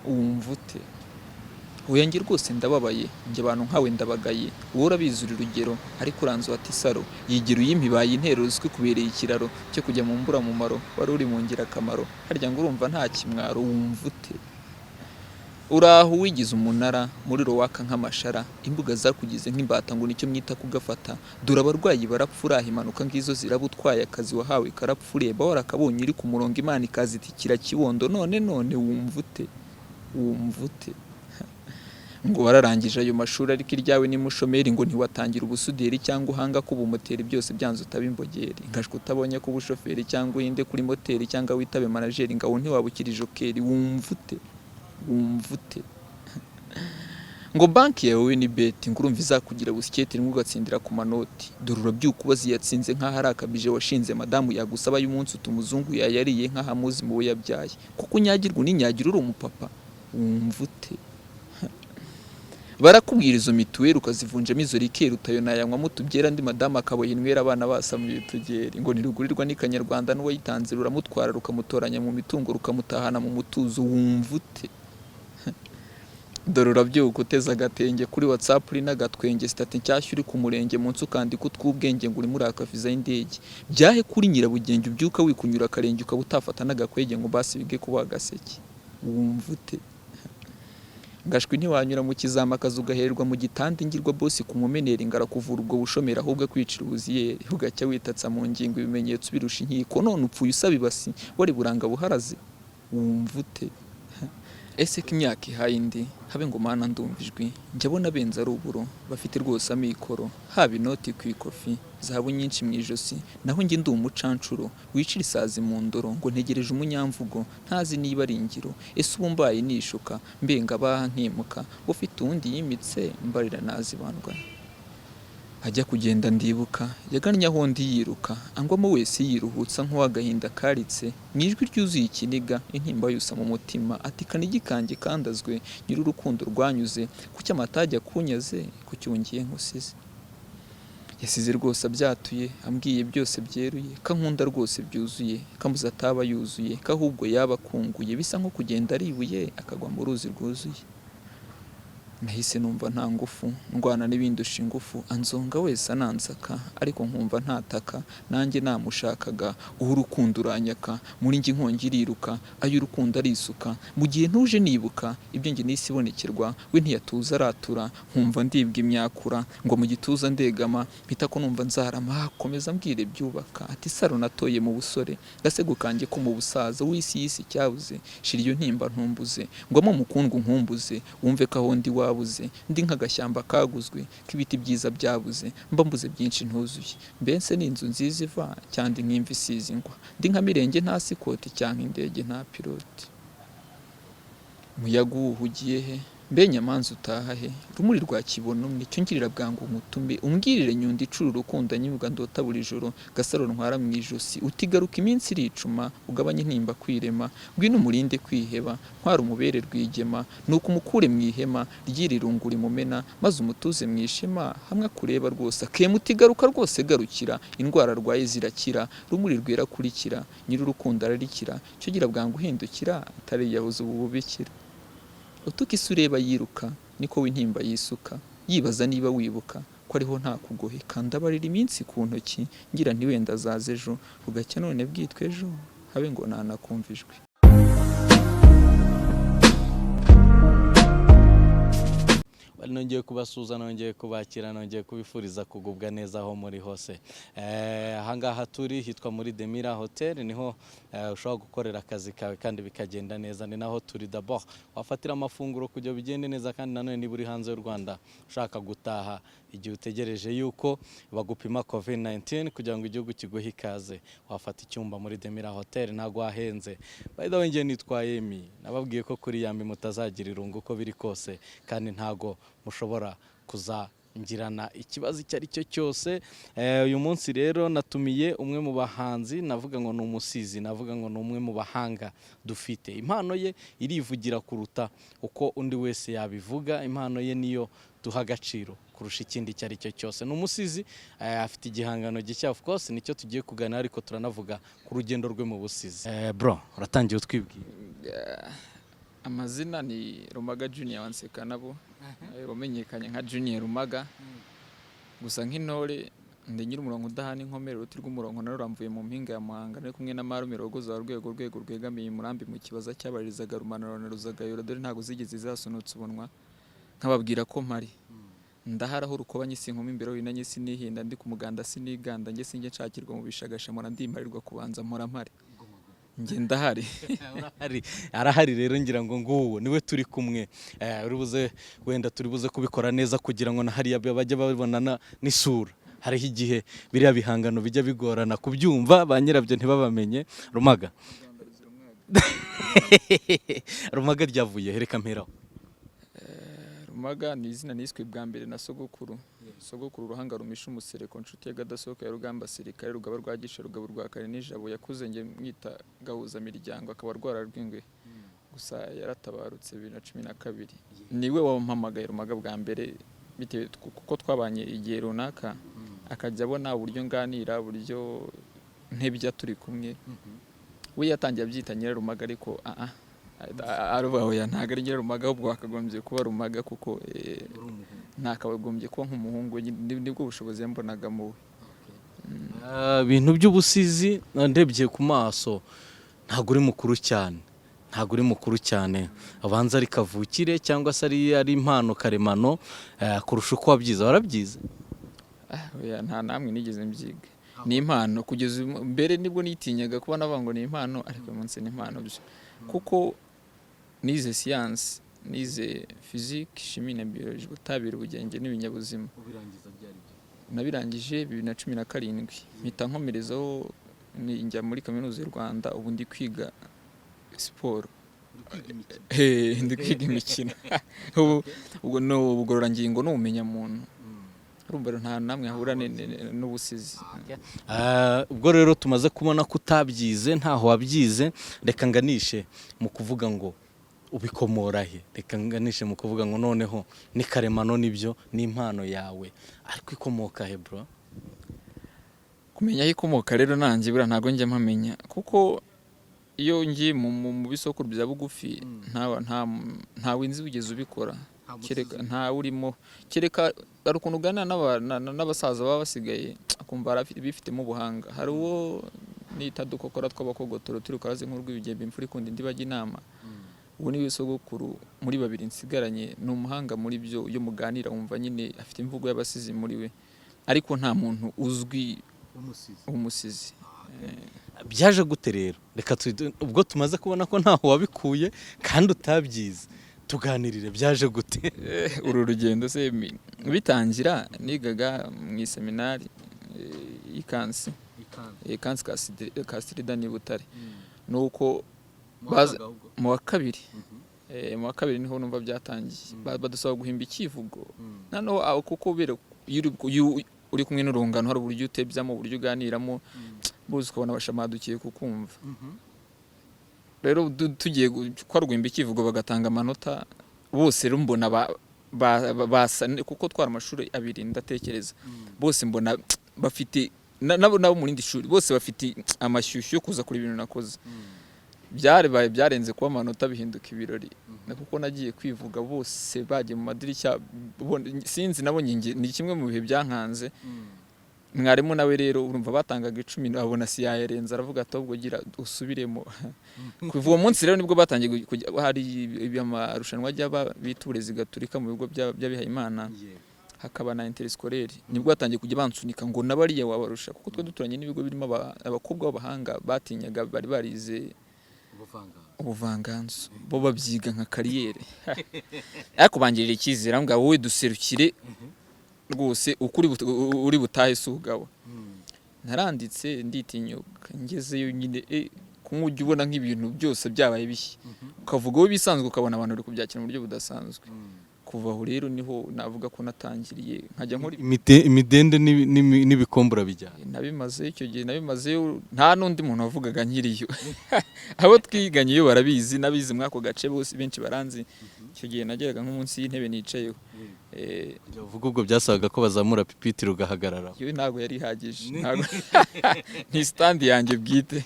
wumva ute? Oya njye rwose ndababaye, njye abantu nkawe ndabagaye, wowe urabizura urugero, ariko uranze wata isaro, yigira uyimpibaye intero uzwi kubereye ikiraro, cyo kujya mu mburamumaro, wari uri mu ngirakamaro, harya ngo urumva nta kimwaro, wumva ute? Uraho wigize umunara, muriro waka nk'amashara, imbuga zakugize nk'imbata ngo nicyo mwita kugafata, dore abarwayi barapfa uraha impanuka ngizo ziraba utwaye akazi wahawe karapfa ureba warakabonye uri ku murongo Imana ikazitikira kibondo, none wumva ute? Wumva ute? Ngo wararangije ayo mashuri ariko iryawe ni mushomeri, ngo ntiwatangira ubusuderi cyangwa uhanga ko ubumoteri byose byanze utaba imbogeri, ngashwe utabonye ko ubushoferi cyangwa uhinde kuri moteri cyangwa witabe manajeri, ngaho ntiwabukira jokeri, wumva ute? Wumva ute? Ngo banki yawe ni beti, ngo urumva izakugira busiketi rimwe ugatsindira ku manoti, dore urabyuka ubaza yatsinze nk'aho ari akabije washinze madamu yagusaba y'umunsi utumuzungu yayariye nk'ahamuzi mu we yabyaye, kuko unyagirwa uninyagira uri umupapa, wumva ute? Barakubwira izo mituweli ukazivunjamo izo rikeri utayonayanywamo utubyera andi madamu akaboha inywera abana basamuye utugeri, ngo nirugurirwa n'ikanyarwanda n'uwayitanze ruramutwara rukamutoranya mu mitungo rukamutahana mu mutuzo, wumva ute? Dore urabyuka uteze agatenge kuri WhatsApp uri n'agatwenge, sitati nshyashya uri ku murenge munsi ukandika utw'ubwenge ngo uri muri akaviza y'indege, byahe kuri nyirabugenge ubyuka wikunyura akarenge ukaba utafata n'agakwege ngo basi bige kuba agaseke, wumva ute? Ngashwi ntiwanyura mu kizamakaza ugahererwa mu gitanda ingirwa bosi ku mumeneri ngara kuvura ubwo bushomera ahubwo akwicira ubuziyeri, ugacya witatsa mu ngingo ibimenyetso birusha inkiko, none upfuye usaba ibasi wari buranga buharaze, wumva ute? Ese ko imyaka ihaye indi habe ngo mana ndumva ijwi, njya abona benza ari uburo bafite rwose amikoro, haba inoti ku ikofi zahabu nyinshi mu ijosi, naho njye ndi umucancuro wicira isazi mu ndoro, ngo ntegereje umunyamvugo ntazi niba ari ingiro, ese ubu mbaye nishuka mbenga abaha nkimuka, ufite uwundi yimitse mbarira nazibandwa. Ajya kugenda ndibuka yagannye aho ndi yiruka, angwamo wese yiruhutsa nk'uwagahinda karitse, mu ijwi ryuzuye ikiniga intimba yusa mu mutima, ati kanigi kanjye kandazwe nyir'urukundo rwanyuze, kuki amatajya kunyaze, kuki wungiye nkusize. Yasize rwose abyatuye ambwiye byose byeruye, kankunda rwose byuzuye, kamuze ataba yuzuye, kahubwo yaba akunguye, bisa nko kugenda ari ibuye akagwa mu ruzi rwuzuye. Nahise numva nta ngufu, ndwana n'ibindusha ingufu, anzonga wese anansaka, ariko nkumva ntataka, nanjye namushakaga, uwo urukundo uranyaka, muri njye inkongi iriruka, ayo urukundo arisuka, mu gihe ntuje nibuka, ibyo njye nisi ibonekerwa, we ntiyatuza aratura, nkumva ndibwa imyakura, ngo mu gituza ndegama, mpita ko numva nzarama, komeza mbwire byubaka, ati saro natoye mu busore, gasego kanjye ko mu busaza, w'isi y'isi cyabuze, shira iyo ntimba ntumbuze, ngwamo mukundwa nkumbuze, wumve ko aho ndi wabuze, ndi nk'agashyamba kaguzwe k'ibiti byiza byabuze, mba mbuze byinshi ntuzuye, mbese ni inzu nziza iva cyangwa nk'imva isize ingwa, ndi nka mirenge nta sikoti cyangwa indege nta piloti. Umuyaga uwuhugiye he, mbe nyamanza utaha he, rumuri rwa kibono nicyo ngirira bwangu umutume, umbwirire nyundi icura urukundo anyibwa ndota buri joro, gasaro ntwara mu ijosi, utigaruka iminsi iricuma, ugabanye intimba kwirema, ngwino umurinde kwiheba, ntwara umubere rwigema, nuko umukure mu ihema ry'irirungu rimumena, maze umutuze mu ishema, hamwe akureba rwose akema, utigaruka rwose garukira, indwara arwaye zirakira, rumuri rwera kurikira, nyir'urukundo ararikira, cyo gira bwangu uhindukira, atariyahuza ubu bubikira. Utuka isi ureba yiruka, niko w'intimba yisuka, yibaza niba wibuka, ko ariho nta kugoheka, ndabarira iminsi ku ntoki, ngira ntiwenda azaza ejo, bugacya none bwitwa ejo, habe ngo ntanakumva ijwi. Nongeye kubasuza, nongeye kubakira, nongeye kubifuriza kugubwa neza aho muri hose. Ahangaha turi hitwa muri Demira Hotel, niho ushobora gukorera akazi kawe kandi bikagenda neza, ni naho turi d'abord wafatira amafunguro kujya bigende neza, kandi nanone niba uri hanze y'u Rwanda ushaka gutaha igihe utegereje yuko bagupima COVID-19 kugira ngo igihugu kiguhe ikaze, wafata icyumba muri Demira Hotel, ntago wahenze. By the way, ngiye nitwaye Emi, nababwiye ko kuri Yambi mutazagira irungu uko biri kose, kandi ntago mushobora kuzangirana ikibazo icyo ari cyo cyose. Uyu munsi rero natumiye umwe mu bahanzi, navuga ngo ni umusizi, navuga ngo ni umwe mu bahanga dufite. Impano ye irivugira kuruta uko undi wese yabivuga, impano ye niyo duha agaciro kurusha ikindi icyo ari cyo cyose. Ni umusizi, afite igihangano gishya, of course nicyo tugiye kuganira, ariko turanavuga ku rugendo rwe mu busizi. Bro, uratangiye utwibwira? Amazina ni Rumaga Junior Wanseka nabo wamenyekanye nka Junior Rumaga. Gusa nk'intore ndi nyiri umurongo udahana inkomere ruti rw'umurongo naruramvuye mu mpinga ya Muhanga nari kumwe na Marume Rogoza wa rwego rwegamiye murambi mu kibaza cy'abarizaga rumanaro na ruzagayura dore ntago zigeze zasunutse ubunwa nkababwira ko mpari ndaharaho urukobanye sinkumi imbere winanye sinihinda ndi ku muganda siniganda nge singe nshakirwa mu bishagasha mora ndimparirwa kubanza mpora mpari nge ndahari arahari rero ngira ngo nguwo niwe turi kumwe uribuze wenda turi buze kubikora neza kugira ngo na hariya bajye babonana n'isura hariho igihe biriya bihangano bijya bigorana kubyumva ba nyirabyo ntibabamenye. Rumaga ryavuye hereka mperaho. Rumaga ni izina niswe bwa mbere na sogokuru Ruhanga rumisha umusereko nshuti y'agadasohoka ya rugamba sirikare rugaba rwagisha rugabo rwa kare nijabo yakuze nge mwita gahuza miryango akaba rwararwingwe gusa yaratabarutse 2012 niwe wampamagaye Rumaga bwa mbere bitewe kuko twabanye igihe runaka akajya abona uburyo nganira uburyo ntebya turi kumwe we yatangiye abyita Nyirarumaga ariko arubaho ya ntago ari Nyirarumaga ahubwo akagombye kuba Rumaga kuko ntakagombye kuba nk'umuhungu nibwo bushobozi yambonaga mu bintu by'ubusizi ndebye ku maso ntago uri mukuru cyane abanza ari kavukire cyangwa se ari impano karemano kurusha uko wabyize warabyize. Nta namwe nigeze mbyiga ni impano kugeza mbere nibwo nitinyaga kuba navango ni impano ariko umunsi ni impano byo kuko nize science nize physique chimie na biologie butabira ubugenge n'ibinyabuzima nabirangije 2017 mpita nkomerezaho njya muri kaminuza y'u Rwanda ubu ndi kwiga siporo ndi kwiga imikino ubwo no ubugororangingo n'umenya muntu urumva nta namwe ahura n'ubusizi. Ubwo rero tumaze kubona ko utabyize ntaho wabyize reka nganishe mu kuvuga ngo ubikomora he reka nganishe mu kuvuga ngo noneho ni karemano nibyo ni impano yawe ariko ikomoka he bro? Kumenya aho ikomoka rero nanjye bura ntago njye mpamenya kuko iyo ngiye mu bisokuru bya bugufi nta winzi bugeze ubikora kereka nta urimo kereka ari ukuntu ugana n'abasaza baba basigaye akumva bifitemo ubuhanga hari uwo nita dukokora tw'abakogotoro turi karaze nk'urw'ibigembe imfura ikunda indi bajya inama ubu ni wisogokuru muri babiri nsigaranye ni umuhanga muri byo iyo muganira wumva nyine afite imvugo y'abasizi muri we ariko nta muntu uzwi umusizi. Byaje gute rero reka ubwo tumaze kubona ko ntaho wabikuye kandi utabyize tuganirire byaje gute uru rugendo se bitangira nigaga mu seminari ikansi Kastrida ni Butare nuko mu wa kabiri niho numva byatangiye badusaba guhimba ikivugo noneho kuko uri kumwe n'urungano hari uburyo utebyamo uburyo uganiramo bose ukabona bashamadukiye kukumva rero tugiye kwarwimba ikivugo bagatanga amanota bose rumbona kuko twara amashuri abiri ndatekereza bose mbona bafite nabo mu rindi shuri bose bafite amashyushyu yo kuza kuri ibintu nakoze byarenze kuba amanota bihinduka ibirori kuko nagiye kwivuga bose bagiye mu madirishya sinzi nabonye ni kimwe mu bihe byankanze mwarimu nawe rero urumva batangaga 10 abona si yayerenza aravuga atobwo gira usubiremo kuva uwo munsi rero nibwo batangiye hari amarushanwa y'aba biturezi gaturika mu bigo by'abihaye Imana hakaba na interscolaire nibwo batangiye kujya bansunika ngo nabariye wabarusha kuko twe duturanye n'ibigo birimo abakobwa b'abahanga batinyaga bari barize ubuvanganzo bo babyiga nka kariyere ariko bangirira icyizere ngo wowe duserukire rwose uri butahe sugabo naranditse nditinyuka ngezeyo nyine kumujya ubona nk'ibintu byose byabaye bishye ukavuga wowe bisanzwe ukabona abantu bari kubyakira mu buryo budasanzwe kuva aho rero niho navuga ko natangiriye nkajya nkora imidende n'ibikombora bijyana nabimaze icyo gihe nta n'undi muntu wavugaga nkiriyo abo twiganye iyo barabizi nabizi mwako gace bose benshi baranzi icyo gihe nageraga nk'umunsi y'intebe nicayeho uvuga ubwo byasabaga ko bazamura pipitire ugahagarara. Yewe ntabwo yari ihagije, ntabwo ni stand yanjye bwite.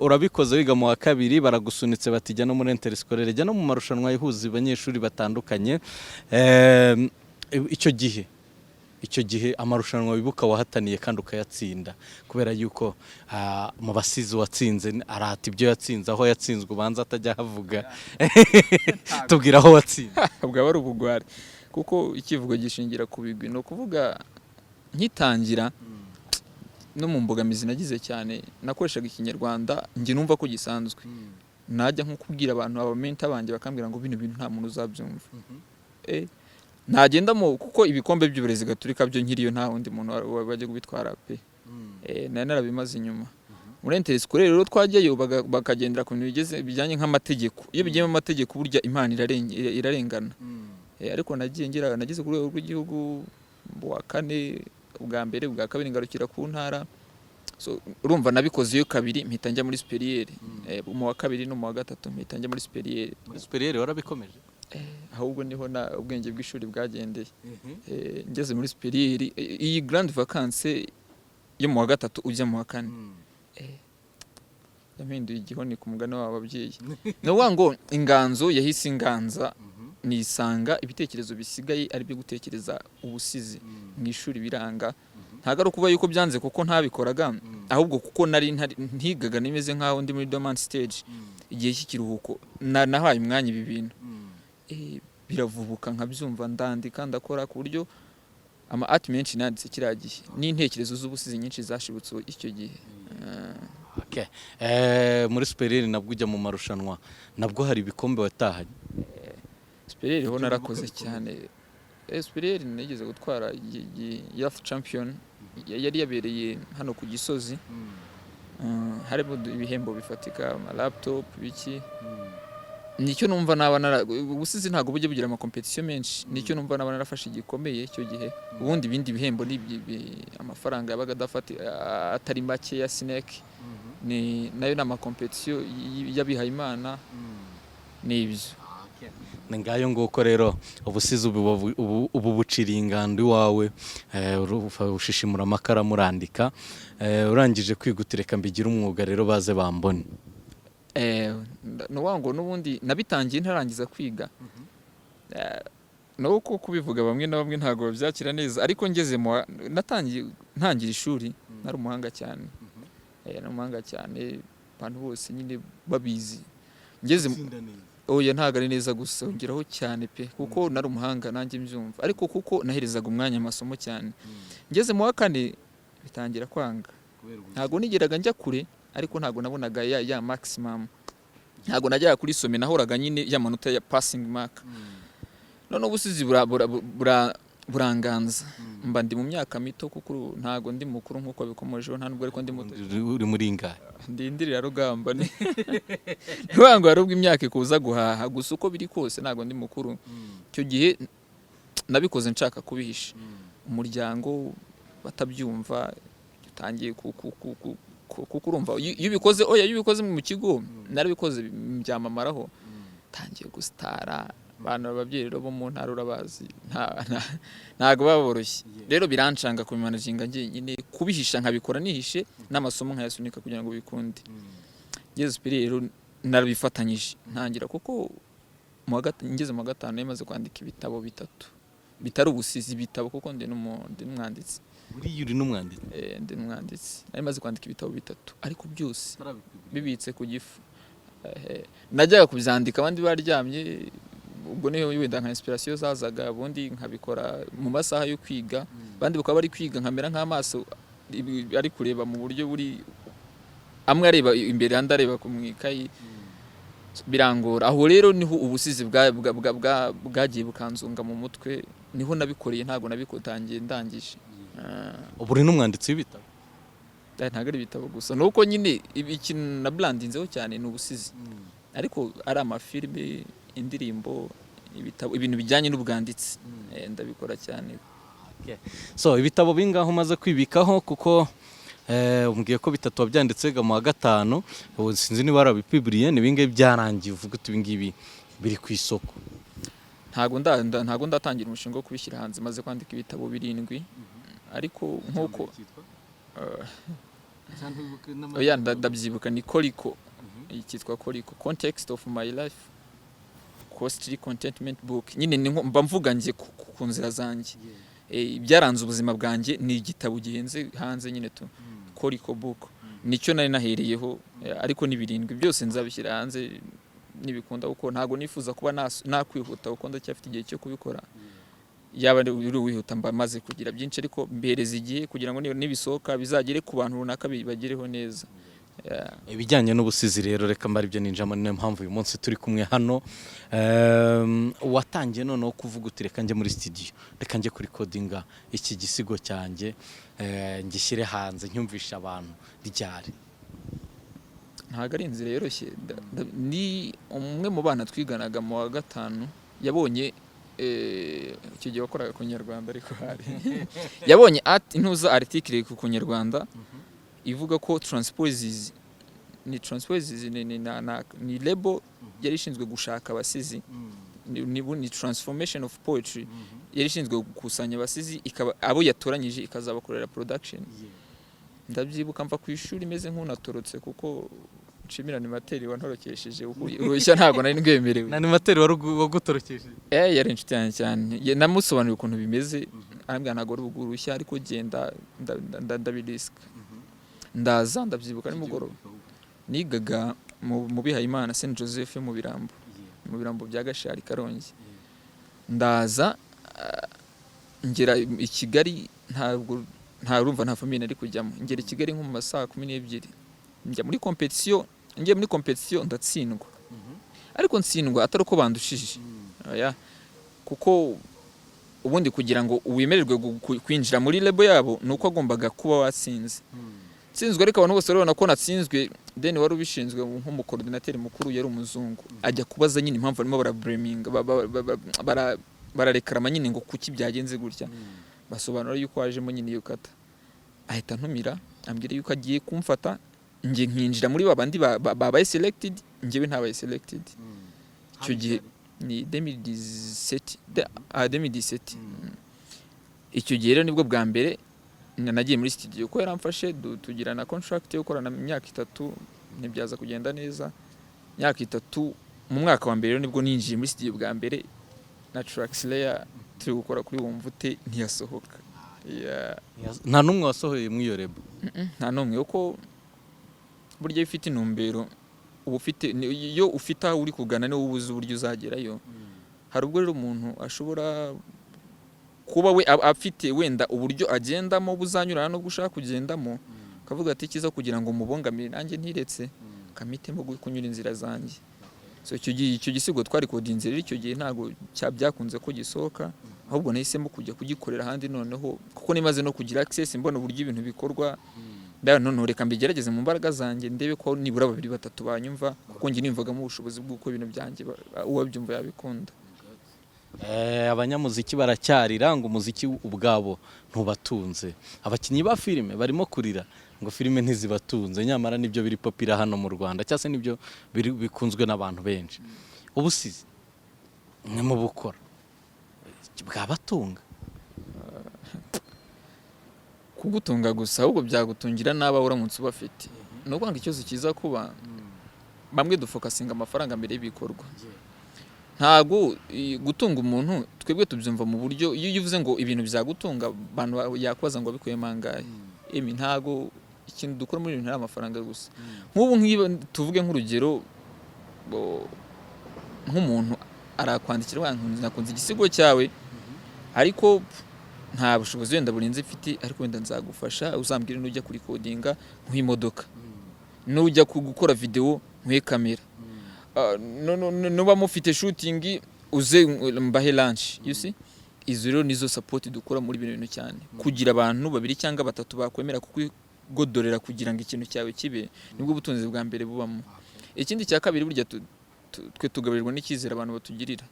Urabikoze wiga mu wa kabiri, baragusunitse batijya no muri interscolaire, jya no mu marushanwa yihuza abanyeshuri batandukanye. Icyo gihe amarushanwa wibuka wahataniye kandi ukayatsinda, kubera yuko mu basizi watsinze arata ibyo yatsinze, aho yatsinzwe ubanza atajya havuga. Tubwira aho watsinze. Bwaba ari ubugwari, kuko ikivugo gishingira ku bigwi. No kuvuga nkitangira no mu mbogamizi nagize cyane, nakoreshaga ikinyarwanda njye numva ko gisanzwe. Najya nko kubwira abantu abamenta banjye bakambwira ngo bino bintu nta muntu uzabyumva. Nagendamo kuko ibikombe by'uburezi gaturika byo nkiriyo nta wundi muntu wajya kubitwara pe. Nari narabimaze inyuma. Muri interscolaire rero twajyayo bakagendera ku bintu bijyanye nk'amategeko. Iyo bigiye mu mategeko burya Imana irarengana. Ariko nagize ku rwego rw'igihugu wa kane, ubwa mbere, ubwa kabiri ngarukira ku ntara. So urumva nabikoze yo kabiri mpita njya muri superiere. Mu wa kabiri no mu wa gatatu mpita njya muri superiere. Muri superiere warabikomeje? Ahubwo niho na ubwenge bw'ishuri bwagendeye. Ngeze muri superiere, iyi grande vacances yo mu wa gatatu ujya mu wa kane. Yampinduye igihoni ku mugani w'ababyeyi. No ngo inganzo yahise inganza, nisanga ibitekerezo bisigaye ari byo gutekereza ubusizi mu ishuri biranga. Ntago ari kuba yuko byanze kuko ntabikoraga, ahubwo kuko nari ntigaga nimeze nkaho ndi muri dormant stage. Igihe cy'ikiruhuko nahaye umwanya ibi bintu. Biravubuka nkabyumva ndandika ndakora ku buryo ama art menshi nanditse kiragiye, n'intekerezo z'ubusizi nyinshi zashibutse icyo gihe. Muri superiere nabwo ujya mu marushanwa, nabwo hari ibikombe watahanye? Superiere ho narakoze cyane. Superiere nigeze gutwara youth champion, yari yabereye hano ku Gisozi. Harimo ibihembo bifatika, ama laptop biki. Nicyo numva naba ubusizi ntago bujye bugira ama competition menshi. Nicyo numva naba narafashe igikomeye icyo gihe. Ubundi bindi bihembo ni amafaranga yabaga adafati atari make ya Snake. Ni nayo na ama competition yabihaye Imana nibyo. Ngayo nguko rero ubusizi ubu buciriye ingando iwawe, ushishimura amakara murandika. Urangije kwigutireka mbigira umwuga rero baze bambone. No ngo nubundi nabitangiye ntarangiza kwiga. No kubivuga bamwe na bamwe ntago byakira neza, ariko ngeze mu ntangira ishuri nari umuhanga cyane. N'umuhanga cyane, abantu bose nyine babizi. Ngeze oya ntago ari neza gusa, ongeraho cyane pe, kuko nari umuhanga nanjye mbyumva, ariko kuko naherezaga umwanya amasomo cyane. Ngeze mu wa kane bitangira kwanga. Ntago nigeraga njya kure, ariko ntago nabonaga ya maximum. Ntago najyaga kuri some, nahoraga nyine ya manota ya passing mark. None ubusizi buranganza. Mba ndi mu myaka mito kuko ntago ndi mukuru nkuko bikomojeho, nta nubwo ariko ndi muto. Uri muri ingahe? Ndindirira rugamba ni. Ntiwango harubwo imyaka ikuza guhaha, gusa uko biri kose ntago ndi mukuru. Cyo gihe nabikoze nshaka kubihisha. Umuryango batabyumva, utangiye kuko urumva iyo ubikoze mu kigo, narabikoze byamamaraho, tangiye gustara. Abantu ababyeyi rero bo mu ntara urabazi, ntago baboroshye. Rero birancanga kubimanaginga nyine, kubihisha nkabikora nihishe, n'amasomo nkayasunika kugira ngo bikunde. Ngeze superiere rero narabifatanyije ntangira, kuko ngeze mu wa gatanu yamaze kwandika ibitabo bitatu bitari ubusizi, ibitabo kuko ndi n'umwanditsi. Uri n'umwanditsi? Ndi n'umwanditsi. Nari maze kwandika ibitabo bitatu, ariko byose bibitse ku gifu. Najyaga kubyandika abandi baryamye, ubwo niyo wenda nka inspiration zazaga, ubundi nkabikora mu masaha yo kwiga, bandi bakaba bari kwiga nkamera nk'amaso ari kureba mu buryo buri amwe areba imbere andi areba ku mwikayi. Birangora aho rero niho ubusizi bwagiye bukanzunga mu mutwe, niho nabikoreye, ntago nabikotangiye ndangije. Ubu uri n'umwanditsi w'ibitabo? Ntago ari ibitabo gusa, nuko nyine ikintu na brandinzeho cyane ni ubusizi, ariko ari amafilme, indirimbo, ibitabo, ibintu bijyanye n'ubwanditsi ndabikora cyane. So ibitabo bingaho umaze kwibikaho, kuko umbwiye ko bitatu wabyanditse mu wa gatanu, sinzi niba warabipubliye, ni bingahe byarangiye uvuga uti ibingibi biri ku isoko? ntago ndatangira umushinga wo kubishyira hanze, maze kwandika ibitabo 7 ariko nkuko oya ndabyibuka ni Koliko, cyitwa Koliko, Context of My Life, Costly Contentment Book. Nyine mba mvuga ngiye ku nzira zanjye, byaranze ubuzima bwanjye, ni igitabo gihenze hanze nyine tu Koliko book, nicyo nari nahereyeho, ariko ni 7 byose nzabishyira hanze nibikunda, kuko ntago nifuza kuba nakwihuta, kuko ndacyafite igihe cyo kubikora. Yaba uri wihuta mba maze kugira byinshi, ariko mbereza igihe kugira ngo nibisohoka bizagere ku bantu runaka bagireho neza. Ibijyanye n'ubusizi rero, reka mbari byo ninjamo, niyo mpamvu uyu munsi turi kumwe hano. Watangiye noneho kuvuga uti reka njye muri studio, reka njye kuri codinga iki gisigo cyanjye, ngishyire hanze nyumvisha abantu ryari? Ntago ari inzira yoroshye. Ni umwe mu bana twiganaga mu wa 5 yabonye icyo gihe wakoraga ku Nyarwanda, ariko hari yabonye intuza article ku Nyarwanda ivuga ko Transposes ni label yari ishinzwe gushaka abasizi, ni Transformation of Poetry, yari ishinzwe gukusanya abasizi, ikaba abo yatoranyije ikazabakorera production. Ndabyibuka mva ku ishuri meze nk'unatorotse, kuko nshimira animateri wantorokesheje, urushya ntago nari ndwemerewe. Na animateri wagutorokesheje? Yari inshuti yanjye cyane, namusobanuriye ukuntu bimeze, arambwira ntago ari urushya, ariko genda ndabiriska. Ndaza ndabyibuka nimugoroba, nigaga mu Bihayimana Saint Joseph mu birambo bya Gashari Karongi. Ndaza ngera i Kigali, ntarumva nta famille nari kujyamo. Ngera i Kigali nko mu masaha 12, njya muri competition. Ngiye muri competition ndatsindwa, ariko ntsindwa atari uko bandushije, oya, kuko ubundi kugira ngo uwemererwe kwinjira muri label yabo nuko agombaga kuba watsinze. Tsinzwe ariko abantu bose barabona ko natsinzwe, then wari ubishinzwe nk'umukoordinateur mukuru yari umuzungu, ajya kubaza nyine impamvu arimo barabreminga, bararekarama nyine ngo kuki byagenze gutya. Basobanura yuko wajemo nyine iyo kata, ahita ntumira ambwira yuko agiye kumfata, ngiye nkinjira muri babandi babaye selected, ngewe ntabaye selected. Icyo gihe ni 2017. Icyo gihe rero nibwo bwa mbere nagiye muri studio, ko yaramfashe tugira na contract yo gukorana imyaka 3, ntibyaza kugenda neza. Imyaka 3 mu mwaka wa mbere nibwo ninjiye muri studio bwa mbere na Traxler, turi gukora kuri Wumvute, ntiyasohoka. Nta numwe wasohoye mu iyo rebo? Nta numwe, uko burya ifite intumbero, iyo ufite aho uri kugana niwo ubuze uburyo uzagerayo. Hari ubwo rero umuntu ashobora kuba we afite wenda uburyo agendamo buzanyurana no gushaka kugendamo, kavuga ati kiza kugira ngo mubongamire nanjye ntiretse kamitemo kunyura inzira zanjye. So icyo gisigo twari kodinze rero, icyo gihe ntago byakunze ko gisohoka, ahubwo nahisemo kujya kugikorera handi noneho, kuko nimaze no kugira access, mbona uburyo ibintu bikorwa. None reka mbigerageze mu mbaraga zanjye, ndebe ko nibura 2-3 banyumva, kuko ngi nimvagamo ubushobozi bw'uko ibintu byanjye uwabyumva yabikunda. Abanyamuziki baracyarira ngo umuziki ubwabo ntubatunze. Abakinnyi ba filime barimo kurira ngo filime ntizibatunze, nyamara nibyo biri popira hano mu Rwanda, cyase nibyo bikunzwe n'abantu benshi. Ubusizi mwe mu bukora bwabatunga? Kugutunga gusa, ahubwo byagutungira n'aba uramutse ubafite. No kwanga ikibazo kiza kuba bamwe dufokasinga amafaranga mbere y'ibikorwa. Ntago gutunga umuntu twebwe tubyumva mu buryo, iyo uvuze ngo ibintu byagutunga abantu yakwaza ngo bikuye mangaye. Ntago ikintu dukora muri ibintu ari amafaranga gusa. Nk'ubu tuvuge nk'urugero, nk'umuntu arakwandikira nakunze igisigo cyawe, ariko nta bushobozi wenda burinze mfite, ariko wenda nzagufasha, uzambwire n'ujya kuri codinga nk'imodoka, n'ujya gukora video nk'e kamera, nuba mufite shooting uze mbahe lunch. You see, izo rero nizo support dukora muri bintu cyane, kugira abantu 2 cyangwa 3 bakwemera kugodorera kugira ngo ikintu cyawe kibe, nibwo ubutunzi bwa mbere bubamo. Ikindi cya kabiri, burya twe tugabirirwa n'ikizera abantu batugirira.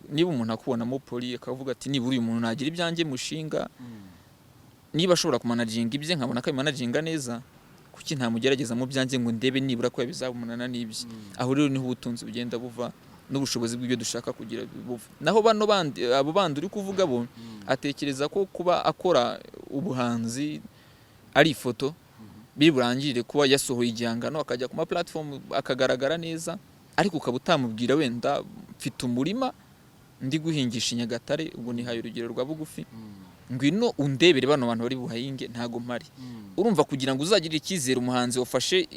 Niba umuntu akubonamo poli akavuga ati niba uyu muntu nagira ibyanjye mushinga, niba ashobora kumanaginga ibye nkabona ko imanaginga neza, kuki nta mugerageza mu byanjye ngo ndebe nibura ko yabizabumunana n'ibye. Aho rero niho ubutunzi bugenda buva, n'ubushobozi bw'ibyo dushaka kugira buva. Naho bano bandi abo bandi uri kuvuga bo atekereza ko kuba akora ubuhanzi ari ifoto biri burangire kuba yasohoye igihangano akajya ku ma platform akagaragara neza, ariko ukaba utamubwira wenda mfite umurima ndi guhingisha Nyagatare, ubwo nihaye urugero rwa bugufi, ngwino undebere bano bantu bari buhahinge ntago mpari. Urumva kugira ngo uzagirire icyizere umuhanzi wafashe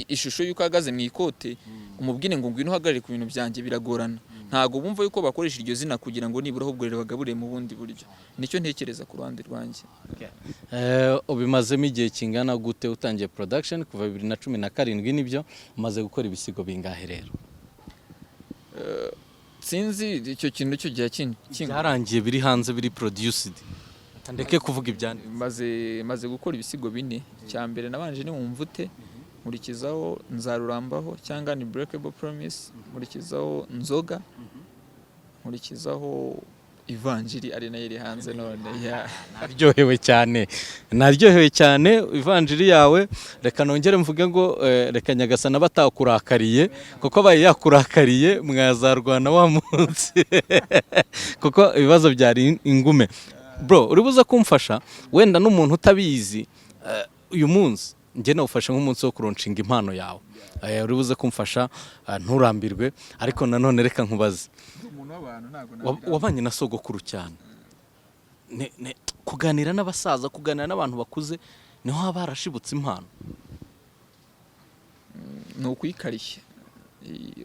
ishusho y'uko ahagaze mu ikote umubwire ngo ngwino uhagarare ku bintu byanjye biragorana. Ntago bumva yuko bakoresha iryo zina kugira ngo nibura ahubwo rero bagabure mu bundi buryo. Nicyo ntekereza ku ruhande rwanjye. Ubimazemo igihe kingana gute utangiye production? Kuva 2017 nibyo umaze gukora ibisigo bingahe rero? Sinzi icyo kintu cyo gihe cyarangiye biri hanze biri produced. Ndeke kuvuga ibyane. Maze gukora ibisigo 4. Cya mbere nabanje ni Wumvute, nkurikizaho Nzarurambaho cyangwa ni Breakable Promise, nkurikizaho Nzoga, nkurikizaho Ivanjiri ari nayo iri hanze none. Naryohewe cyane Ivanjiri yawe. Reka nongere mvuge ngo reka Nyagasana batakurakariye, kuko baye yakurakariye mwazarwana wa munsi kuko ibibazo byari ingume. Bro, uri buza kumfasha wenda n'umuntu utabizi uyu munsi njye nawufashe nk'umunsi wo kuronshinga impano yawe. Uri buze kumfasha nturambirwe, ariko nanone reka nkubaze, wabanye na sogokuru cyane, kuganira n'abasaza, kuganira n'abantu bakuze niho haba harashibutse impano? Ni ukwikarishya.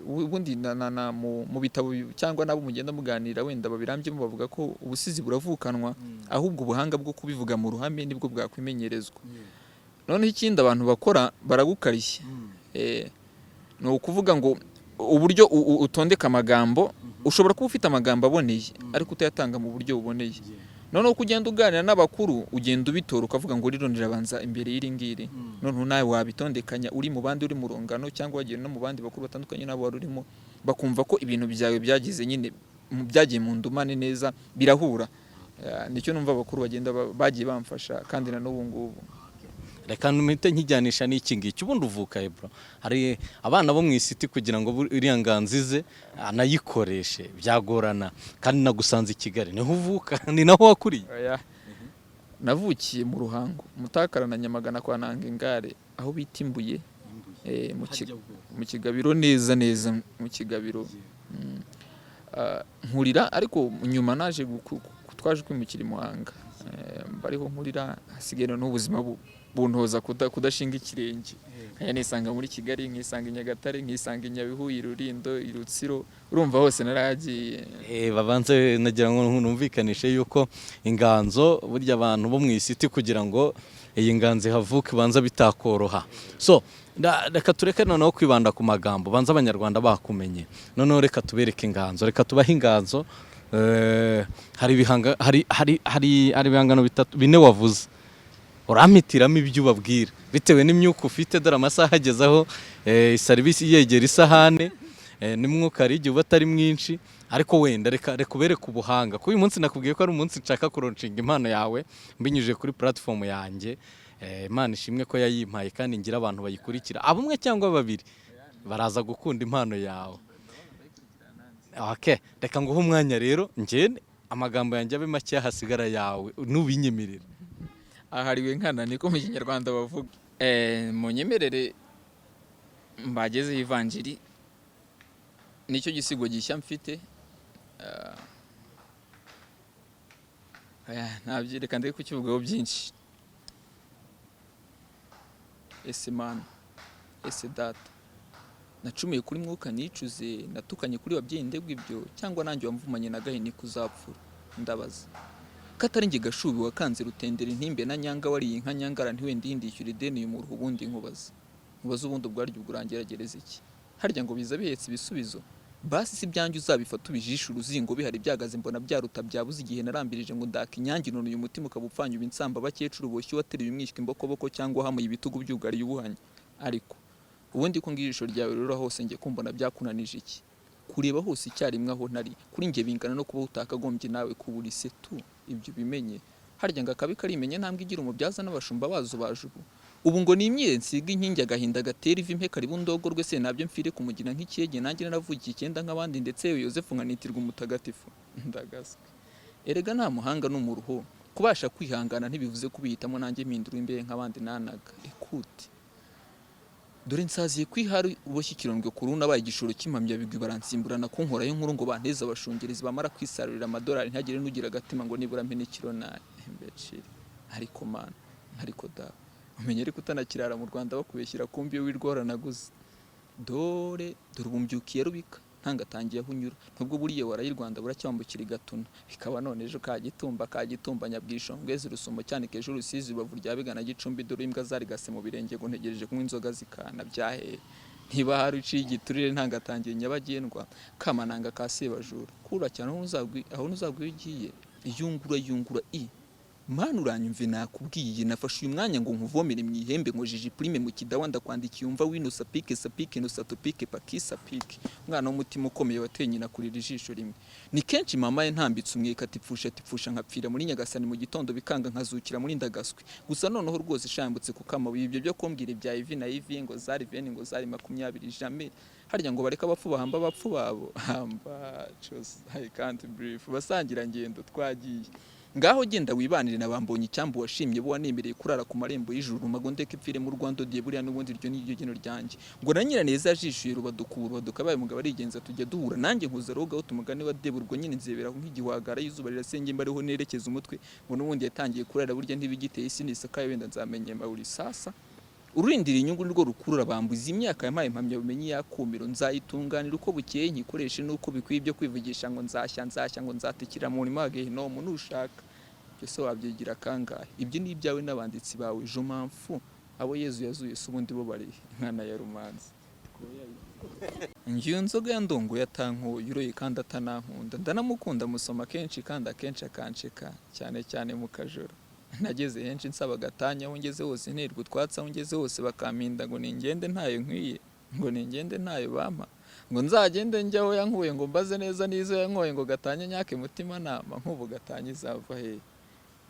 Ubundi mu bitabo cyangwa nabo mugenda muganira wenda babirambyemo bavuga ko ubusizi buravukanwa, ahubwo ubuhanga bwo kubivuga mu ruhame nibwo bwakwimenyerezwa. Noneho ikindi abantu bakora baragukarishya. Ni ukuvuga ngo uburyo utondeka amagambo, ushobora kuba ufite amagambo aboneye ariko utayatanga mu buryo buboneye. Noneho kugenda uganira n'abakuru ugenda ubitora ukavuga ngo rino nirabanza imbere y'iri ngiri. Noneho nawe wabitondekanya uri mu bandi uri mu rungano cyangwa wagiye no mu bandi bakuru batandukanye nabo warurimo, bakumva ko ibintu byawe byagize nyine byagiye mu ndumane neza birahura. Nicyo numva abakuru bagenda bagiye bamfasha kandi na n'ubu ngubu. Reka numite nkijyanisha n'iki ngiki. Ubundi uvuka bro, hari abana bo mu isiti kugira ngo iriya nganzize anayikoreshe byagorana, kandi nagusanze i Kigali niho uvuka, ni naho wakuriye? Navukiye mu Ruhango, Mutakara na Nyamagana kwa Nangengare, aho bita Imbuye, mu Kigabiro neza mu Kigabiro. Nkurira ariko nyuma naje twaje kwimukira i Muhanga. Bariho nkurira hasigena n'ubuzima buntoza kudashinga ikirenge. Nisanga muri Kigali, nkisanga i Nyagatare, nkisanga i Nyabihu, i Rulindo, i Rutsiro, urumva hose naragiye. Babanze nagira ngo numvikanishe yuko inganzo burya abantu bo mu isiti kugira ngo iyi nganzo havuke banza bitakoroha. So reka tureke noneho kwibanda ku magambo, banza abanyarwanda bakumenye. Noneho reka tubereke inganzo, reka tubahe inganzo. Hari ibihangano 4 wavuze, uramitiramo ibyo ubabwira bitewe n'imyuka ufite. Dore amasaha agezaho serivisi yegera isahane n'umwuka ari igihe batari mwinshi, ariko wenda reka ubereke ubuhanga. Kuko uyu munsi nakubwiye ko ari umunsi nshaka kuronshinga impano yawe mbinyujije kuri platform yanjye. Imana ishimwe ko yayimpaye kandi ngira abantu bayikurikira, abumwe cyangwa babiri baraza gukunda impano yawe. Reka nguhe umwanya rero njye amagambo yanjye abe make hasigara yawe nubinyemerera. Ahariwe nkana niko mu Kinyarwanda bavuga. Munyemerere mbagezeho Ivanjiri, nicyo gisigo gishya mfite. Reka ndeke kukivugaho byinshi. Ese Mana, ese Data, nacumuye kuri mwuka nicuze, natukanye kuri babyeyi ndebwa ibyo, cyangwa nanjye wamvumanye na gahini kuzapfura. Ndabaza katari nge Gashubi wakanze Rutendera intimbe na Nyanga wariye inka Nyangara ntiwende yindishyura ideni y'umuruhu. Ubundi nkubaza ubundi ubwaryo ubwurangeragereza iki? Harya ngo biza bihetse ibisubizo? Basi si byanjye uzabifata ubijisha uruzingo bihari byagaze mbona byaruta byabuze igihe narambirije ngo ndaka inyange none uyu mutima ukabupfanya ubinsamba bakecuru boshye watera ibimwishywa imbokoboko cyangwa hamuye ibitugu byugariye ubuhanya. Ariko ubundi ko ngijisho ryawe rero hose nge kumbona byakunanije iki? Kureba hose icyarimwe aho ntari kuri nge bingana no kuba utakagombye nawe kubura isetu. Ibyo bimenye harya ngo akabi karimenye ntambwe igira umubyaza n'abashumba bazo bajubu. ubu ngo ni imyire nsiga inkingi agahinda gatera ivi mpe karibu ndogorwe se nabyo mfire kumugira nk'ikiyege nanjye naravukiye icyenda nk'abandi ndetse Yozefu nkanitirwa umutagatifu ndagaswe erega nta muhanga n'umuruho kubasha kwihangana ntibivuze kubihitamo nanjye mpindura imbere nk'abandi nanaga ekuti dore nsaziye kwihari ubushyikirondwe kuri nabaye igishoro cy'impamya bigwi baransimburana kunkorayo nkuru ngo banteze abashungerezi bamara kwisarurira amadolari ntagire nugira agatima ngo nibura mpe n'ikiro naye mbeciri ariko mana ariko da umenye ariko utanakirara mu Rwanda bakubeshyira kumbi yo wirwara naguze dore ubumbyukiye rubika ntangatangiye aho unyura nubwo buriye warayi Rwanda buracyambukira igatuna bikaba none ejo kagitumba nyabwishongwezi rusumo cyane kejo rusizi bavu rya bigana gicumbi dore imbwa zari gase mu birenge ngo ntegereje kunywa inzoga zikana byahe ntiba hari uciye igiturire ntangatangiye nyabagendwa kamananga ka sebajura kura cyane aho uzagwi ugiye yungura Mana uranyumve nakubwiye nafashe uyu mwanya ngo nkuvomere mu ihembe ngo jiji prime mu kidawa ndakwandikiye umva wino sapike no satopike pakisapike umwana w'umutima ukomeye watenye na kurira ijisho rimwe ni kenshi mama ye ntambitse umweka tipfusha nkapfira muri Nyagasani mu gitondo bikanga nkazukira muri Ndagaswe gusa noneho rwose shambutse ku kamabuye ibyo byo kombwira ibya Ivi na Ivi ngo zari 20 jamais harya ngo bareka abapfu bahamba abapfu babo hamba chose I can't breathe basangira ngendo twagiye ngaho genda wibanire nabambonye icyambu washimye bo wanemereye kurara ku marembo y'ijuru magondeke ipfire mu Rwanda diye buriya n'ubundi ryo n'iryo geno ryanjye ngo nanyira neza yajishuye rubaduka baye mugabo arigenza tujya duhura nanjye nkuza roga utumugane wa deburwo nyine nzebera nk'igiwagara yizuba rirasenge mbariho nerekeza umutwe ngo n'ubundi yatangiye kurara burya ntibigiteye isi nisakaye wenda nzamenye mawuri sasa urindira inyungu nirwo rukurura bambuza imyaka yampaye impamya bumenyi yakumiro nzayitunganira uko bukeye nkikoreshe nuko bikwiye byo kwivugisha ngo nzashya ngo nzatikira mu nimage no muntu ushaka byose wabyigira kangahe ibyo ni ibyawe n'abanditsi bawe jo mpamvu abo Yezu yazuye subundi bo bari inkana ya rumanzi ngiyo nzoga yandongo yatanko yuroye kandi atanankunda ndanamukunda musoma kenshi kandi akenshi akansheka cyane mu kajoro nageze henshi nsaba gatanya aho ngeze hose nterwa twatsa aho ngeze hose bakaminda ngo ningende ntayo nkwiye ngo ningende ntayo bampa ngo nzagende njyaho yankuye ngo mbaze neza nizo yankoye ngo gatanya nyake mutima nama nkubu gatanya izava he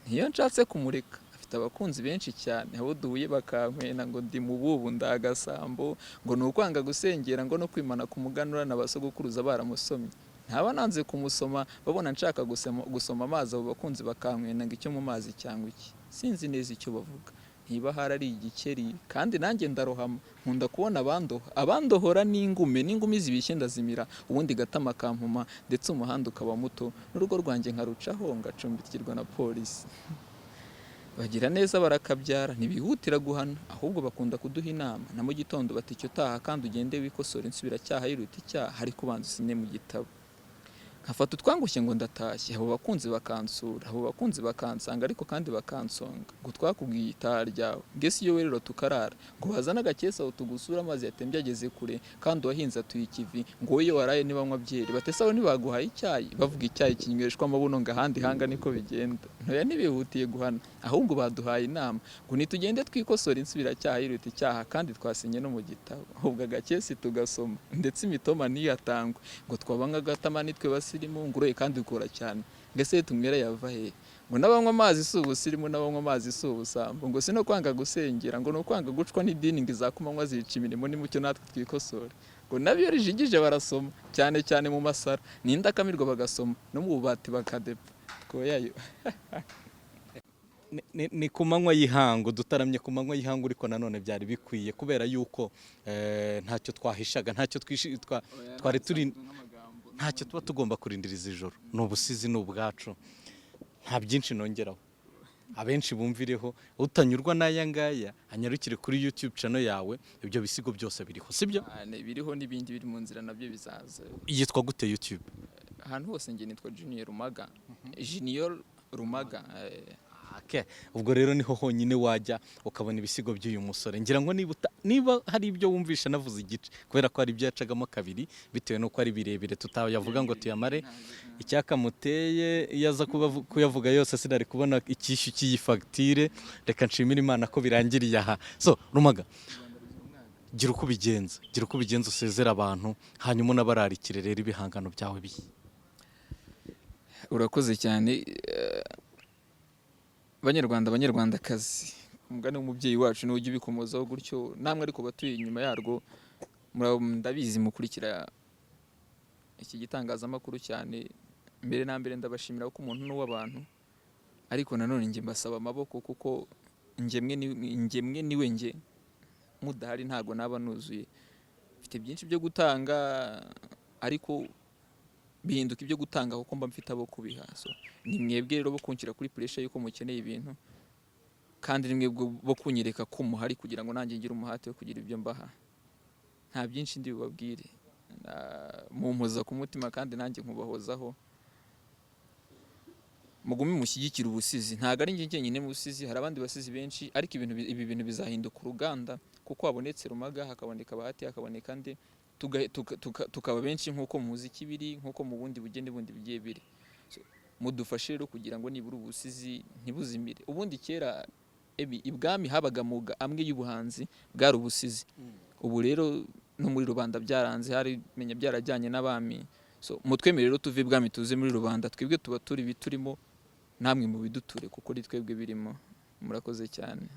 ntiyo nshatse kumureka afite abakunzi benshi cyane abo duhuye bakankwena ngo ndi mu bubu ndagasambo ngo nukwanga gusengera ngo no kwimana kumuganura n'abasogokuruza baramusomye ntaba nanze kumusoma babona nshaka gusoma amazi abo bakunzi bakankwena ngo icyo mu mazi cyangwa iki sinzi neza icyo bavuga ntiba harari igikeri kandi nanjye ndarohama nkunda kubona abandohora n'ingumi zibishye ndazimira ubundi gatama kampuma ndetse umuhanda ukaba muto n'urugo rwanjye nkarucaho ngacumbikirwa na polisi bagira neza barakabyara ntibihutira guhana ahubwo bakunda kuduha inama na mu gitondo bati icyo taha kandi ugende wikosora insubira cyaha yiruta icyaha ariko ubanza usine mu gitabo nkafata utwangushye ngo ndatashye abo bakunzi bakansura abo bakunzi bakansanga ariko kandi bakansonga ngo twakubwiye itaha ryawe ngese iyo rero tukarara ngo bazana agakesa utugusura amazi yatembye ageze kure kandi wahinze atuye ikivi ngo iyo waraye nibanywa byeri batesaho ntibaguhaye icyayi bavuga icyayi kinyweshwa amabuno ngo ahandi hanga niko bigenda ntoya ntibihutiye guhana ahubwo baduhaye inama ngo nitugende twikosora insubira cyaha yiruta icyaha kandi twasinye no mu gitabo ahubwo agakesi tugasoma ndetse imitoma niyatangwe ngo twabanga gatama nitwe basirimu nguroye kandi ukora cyane ngese tumwera yava he ngo nabanywa amazi isubu sirimu nabanywa amazi isubu sambo ngo sino kwanga gusengera ngo no kwanga gucwa n'idini ngizakumanywa zica imirimo nimucyo natwe twikosore ngo nabyo rijigije barasoma cyane mu masara n'indakamirwa bagasoma no mu bubati bakadepa twoyayo ni ku manywa y'ihangu dutaramye ku manywa y'ihangu ariko nanone byari bikwiye kubera yuko ntacyo twahishaga ntacyo twari turi ntacyo tuba tugomba kurindiriza ijoro ni ubusizi ni ubwacu nta byinshi nongeraho abenshi bumvireho utanyurwa n'aya ngaya anyarukire kuri YouTube channel yawe ibyo bisigo byose biriho sibyo biriho n'ibindi biri mu nzira nabyo bizaza yitwa gute YouTube ahantu hose nge nitwa Junior Rumaga Okay. Ubwo rero niho honyine wajya ukabona ibisigo by'uyu musore ngira ngo niba hari ibyo wumvisha navuze igice kubera ko hari ibyo yacagamo kabiri bitewe nuko ari birebire tutayavuga ngo tuyamare icyaka muteye yaza kuyavuga yose sinari kubona ikishu cy'iyi facture reka nshimira Imana ko birangiriye aha so Rumaga gira uko ubigenza usezera abantu hanyuma unabararikire rero ibihangano byawe biyi urakoze cyane Banyarwandakazi umugani w'umubyeyi wacu niwe ujya ubikomozaho gutyo, namwe ariko batuye inyuma yarwo ndabizi mukurikira iki gitangazamakuru cyane. Mbere na mbere ndabashimira ko umuntu n'uw'abantu, ariko nanone njye mbasaba amaboko kuko ngemwe niwe njye, mudahari ntago naba nuzuye. Mfite byinshi byo gutanga ariko bihinduka ibyo gutanga kuko mba mfite abo kubiha. So ni mwebwe rero bo kunshyira kuri pressure yuko mukeneye ibintu, kandi ni mwebwe bo kunyereka ko muhari kugira ngo nanjye ngire umuhate wo kugira ibyo mbaha. Nta byinshi ndi bubabwire, mumpoza ku mutima kandi nanjye nkubahozaho. Mugume mushyigikira ubusizi, ntago ari njye njyenyine mu busizi, hari abandi basizi benshi, ariko ibi bintu bizahinduka uruganda kuko habonetse Rumaga, hakaboneka Bahati, hakaboneka nde, tukaba benshi nk'uko mu muziki biri, nk'uko mu bundi bugende bundi bigiye biri. So, mudufashe rero kugira ngo nibura ubusizi ntibuzimire. Ubundi kera ibwami habaga muga amwe y'ubuhanzi bwari ubusizi. Ubu rero no muri rubanda byaranze, hari menya byarajyanye n'abami. So mutwemere rero tuve ibwami tuze muri rubanda, twebwe tuba turi biturimo, namwe mu biduture kuko ari twebwe birimo. Murakoze cyane.